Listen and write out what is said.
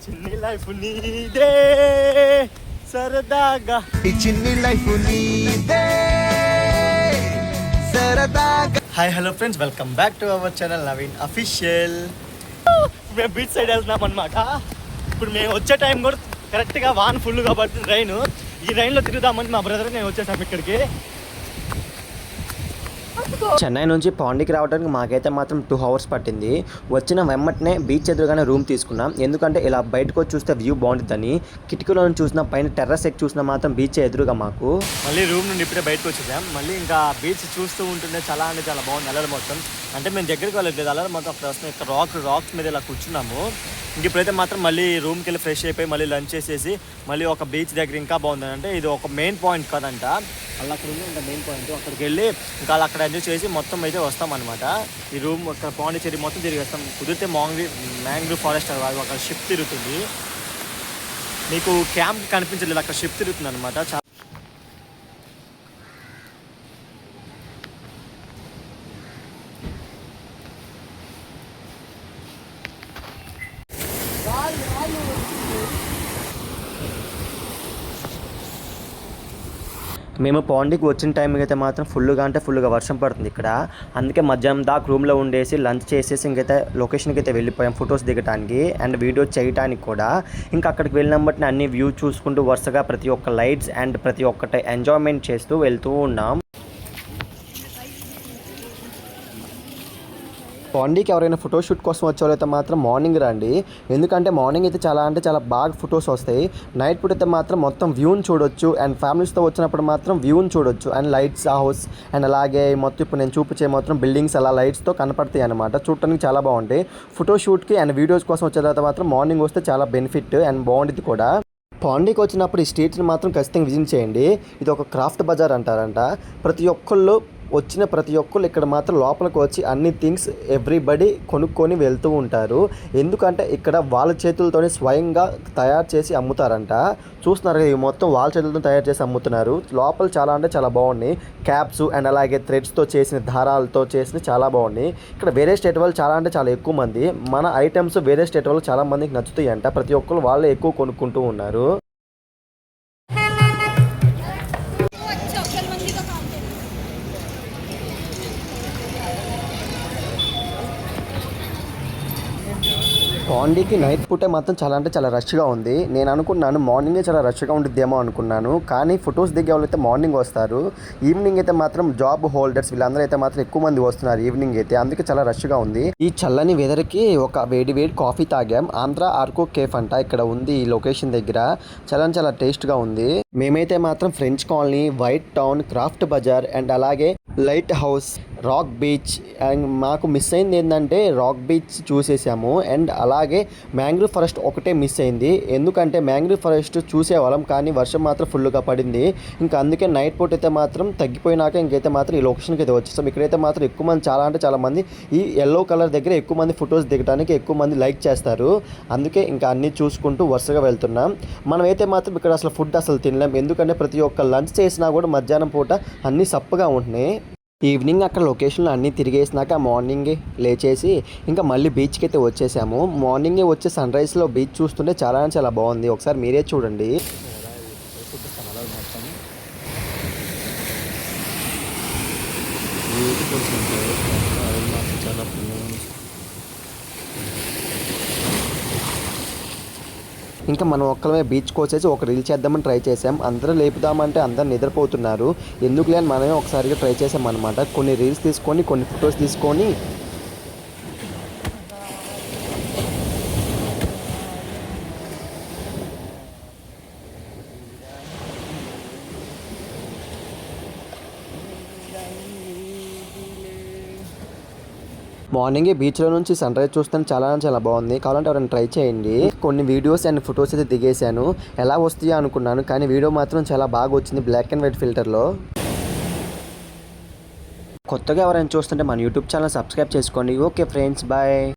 చిన్ని లైఫ్ నీదే సరదాగా, ఈ చిన్ని లైఫ్ నీదే సరదాగా. Hi hello friends, welcome back to our channel Naveen official. మేము బీచ్ సైడ్ వెళ్తున్నాం అనమాట. ఇప్పుడు మేము వచ్చే టైం కూడా కరెక్ట్గా వాన్ ఫుల్ కాబట్టి రైన్, ఈ రైన్లో తిరుగుదామని మా బ్రదర్ నేను వచ్చేసాము ఇక్కడికి. చెన్నై నుంచి పాండికి రావడానికి మాకైతే మాత్రం 2 hours పట్టింది. వచ్చిన వెమ్మటనే బీచ్ ఎదురుగానే రూమ్ తీసుకున్నాం. ఎందుకంటే ఇలా బయటకు వచ్చి చూస్తే వ్యూ బాగుంటుందని. కిటికీలో నుంచి చూసిన పైన టెర్రస్ ఎక్కి చూసినా మాత్రం బీచ్ ఎదురుగా మాకు. మళ్ళీ రూమ్ నుండి ఇప్పుడే బయటకు వచ్చేసాం. మళ్ళీ ఇంకా బీచ్ చూస్తూ ఉంటుండే చాలా అంటే చాలా బాగుంది. అల్లరి మొత్తం అంటే మేము దగ్గరికి వెళ్ళలేదు, అల్లరి మొత్తం అక్కడ వస్తున్నాయి. ఇక్కడ రాక్స్ మీద ఇలా కూర్చున్నాము. ఇంక ఇప్పుడైతే మాత్రం మళ్ళీ రూమ్కి వెళ్ళి ఫ్రెష్ అయిపోయి మళ్ళీ లంచ్ చేసేసి మళ్ళీ ఒక బీచ్ దగ్గర ఇంకా బాగుంది. అంటే ఇది ఒక మెయిన్ పాయింట్ కదంట, అలా అక్కడ ఉంది ఇంకా మెయిన్ పాయింట్. అక్కడికి వెళ్ళి ఇంకా అలా అక్కడ ఎంజాయ్ చేసి మొత్తం అయితే వస్తామన్నమాట. ఈ రూమ్ అక్కడ పాండిచేరి మొత్తం తిరిగి వస్తాం. కుదిరితే మ్యాంగ్రూవ్ ఫారెస్ట్ అక్కడ షిప్ తిరుగుతుంది. మీకు క్యాంప్ కనిపించలేదు, అక్కడ షిప్ తిరుగుతుంది అనమాట. మేము పాండికి వచ్చిన టైంకి అయితే మాత్రం ఫుల్గా వర్షం పడుతుంది ఇక్కడ. అందుకే మధ్యాహ్నం దాకా రూమ్లో ఉండేసి లంచ్ చేసేసి ఇంకైతే లొకేషన్కి అయితే వెళ్ళిపోయాం ఫొటోస్ దిగడానికి అండ్ వీడియో చేయడానికి కూడా. ఇంకా అక్కడికి వెళ్ళిన బట్టి అన్ని వ్యూ చూసుకుంటూ వరుసగా ప్రతి ఒక్క లైట్స్ అండ్ ప్రతి ఒక్కటి ఎంజాయ్మెంట్ చేస్తూ వెళ్తూ ఉన్నాం. పాండీకి ఎవరైనా ఫోటోషూట్ కోసం వచ్చేవాళ్ళైతే మాత్రం మార్నింగ్ రండి. ఎందుకంటే మార్నింగ్ అయితే చాలా బాగా ఫొటోస్ వస్తాయి. నైట్ పూట అయితే మాత్రం మొత్తం వ్యూని చూడొచ్చు అండ్ ఫ్యామిలీస్తో వచ్చినప్పుడు మాత్రం వ్యూని చూడొచ్చు అండ్ లైట్స్ ఆ హౌస్ అండ్ అలాగే మొత్తం ఇప్పుడు నేను చూపించే మొత్తం బిల్డింగ్స్ అలా లైట్స్తో కనపడతాయి అనమాట. చూడటానికి చాలా బాగుంటాయి. ఫోటోషూట్కి అండ్ వీడియోస్ కోసం వచ్చే తర్వాత మాత్రం మార్నింగ్ వస్తే చాలా బెనిఫిట్ అండ్ బాగుంటుంది కూడా. పాండీకి వచ్చినప్పుడు ఈ స్ట్రీట్ని మాత్రం ఖచ్చితంగా విజిట్ చేయండి. ఇది ఒక క్రాఫ్ట్ బజార్ అంటారంట. ప్రతి ఒక్కళ్ళు ఇక్కడ మాత్రం లోపలికి వచ్చి అన్ని థింగ్స్ ఎవ్రీబడి కొనుక్కొని వెళ్తూ ఉంటారు. ఎందుకంటే ఇక్కడ వాళ్ళ చేతులతోనే స్వయంగా తయారు చేసి అమ్ముతారంట. చూస్తున్నారు కదా, ఇవి మొత్తం వాళ్ళ చేతులతో తయారు చేసి అమ్ముతున్నారు. లోపల చాలా బాగున్నాయి. క్యాప్స్ అండ్ అలాగే థ్రెడ్స్తో చేసిన దారాలతో చేసిన చాలా బాగున్నాయి. ఇక్కడ వేరే స్టేట్ వాళ్ళు చాలా ఎక్కువ మంది. మన ఐటమ్స్ వేరే స్టేట్ వాళ్ళు చాలా మందికి నచ్చుతాయి అంట. ప్రతి ఒక్కరు వాళ్ళే ఎక్కువ కొనుక్కుంటూ ఉన్నారు. పాండీకి నైట్ పూటే మాత్రం చాలా రష్గా ఉంది. నేను అనుకున్నాను మార్నింగే చాలా రష్గా ఉంటుందేమో అనుకున్నాను. కానీ ఫొటోస్ దిగే వాళ్ళు అయితే మార్నింగ్ వస్తారు. ఈవినింగ్ అయితే మాత్రం జాబ్ హోల్డర్స్ వీళ్ళందరూ అయితే మాత్రం ఎక్కువ మంది వస్తున్నారు ఈవినింగ్ అయితే. అందుకే చాలా రష్గా ఉంది. ఈ చల్లని వెదర్కి ఒక వేడి కాఫీ తాగాం. ఆంధ్ర ఆర్కో కేఫ్ అంట ఇక్కడ ఉంది ఈ లొకేషన్ దగ్గర. చాలా టేస్ట్గా ఉంది. మేమైతే మాత్రం French Colony, White Town, Craft Bazaar and అలాగే Light House, Rock Beach and మాకు మిస్ అయింది ఏంటంటే రాక్ బీచ్ చూసేసాము అండ్ అలాగే మ్యాంగ్రూవ్ ఫారెస్ట్ ఒకటే మిస్ అయింది. ఎందుకంటే మ్యాంగ్రూవ్ ఫారెస్ట్ చూసేవాళ్ళం కానీ వర్షం మాత్రం ఫుల్గా పడింది. ఇంకా అందుకే నైట్ పూట అయితే మాత్రం తగ్గిపోయినాక ఇంకైతే మాత్రం ఈ లొకేషన్కి అయితే వచ్చేసాం. ఇక్కడైతే మాత్రం ఎక్కువ మంది చాలా మంది ఈ ఎల్లో కలర్ దగ్గర ఎక్కువ మంది ఫొటోస్ దిగడానికి ఎక్కువ మంది లైక్ చేస్తారు. అందుకే ఇంకా అన్నీ చూసుకుంటూ వరుసగా వెళ్తున్నాం. మనమైతే మాత్రం ఇక్కడ అసలు ఫుడ్ అసలు తినలేం. ఎందుకంటే ప్రతి ఒక్క లంచ్ చేసినా కూడా మధ్యాహ్నం పూట అన్నీ సప్పగా ఉంటున్నాయి. ఈవినింగ్ అక్కడ లొకేషన్లో అన్నీ తిరిగేసినాక మార్నింగే లేచేసి ఇంకా మళ్ళీ బీచ్కి అయితే వచ్చేసాము. మార్నింగే వచ్చే సన్ రైజ్లో బీచ్ చూస్తుంటే చాలా బాగుంది. ఒకసారి మీరే చూడండి. ఇంకా మనం ఒక్కలమే బీచ్కి వచ్చేసి ఒక రీల్ చేద్దామని ట్రై చేసాం. అందరూ లేపుదామంటే అందరు నిద్రపోతున్నారు. ఎందుకులే అని మనమే ఒకసారిగా ట్రై చేసాం అనమాట. కొన్ని రీల్స్ తీసుకొని కొన్ని ఫొటోస్ తీసుకొని మార్నింగే బీచ్లో నుంచి సన్ రైజ్ చూస్తాను చాలా బాగుంది. కావాలంటే ఎవరైనా ట్రై చేయండి. కొన్ని వీడియోస్ అండ్ ఫొటోస్ అయితే దిగేశాను. ఎలా వస్తాయో అనుకున్నాను కానీ వీడియో మాత్రం చాలా బాగా వచ్చింది బ్లాక్ అండ్ వైట్ ఫిల్టర్లో. కొత్తగా ఎవరైనా చూస్తుంటే మన యూట్యూబ్ ఛానల్ సబ్స్క్రైబ్ చేసుకోండి. Okay friends, bye.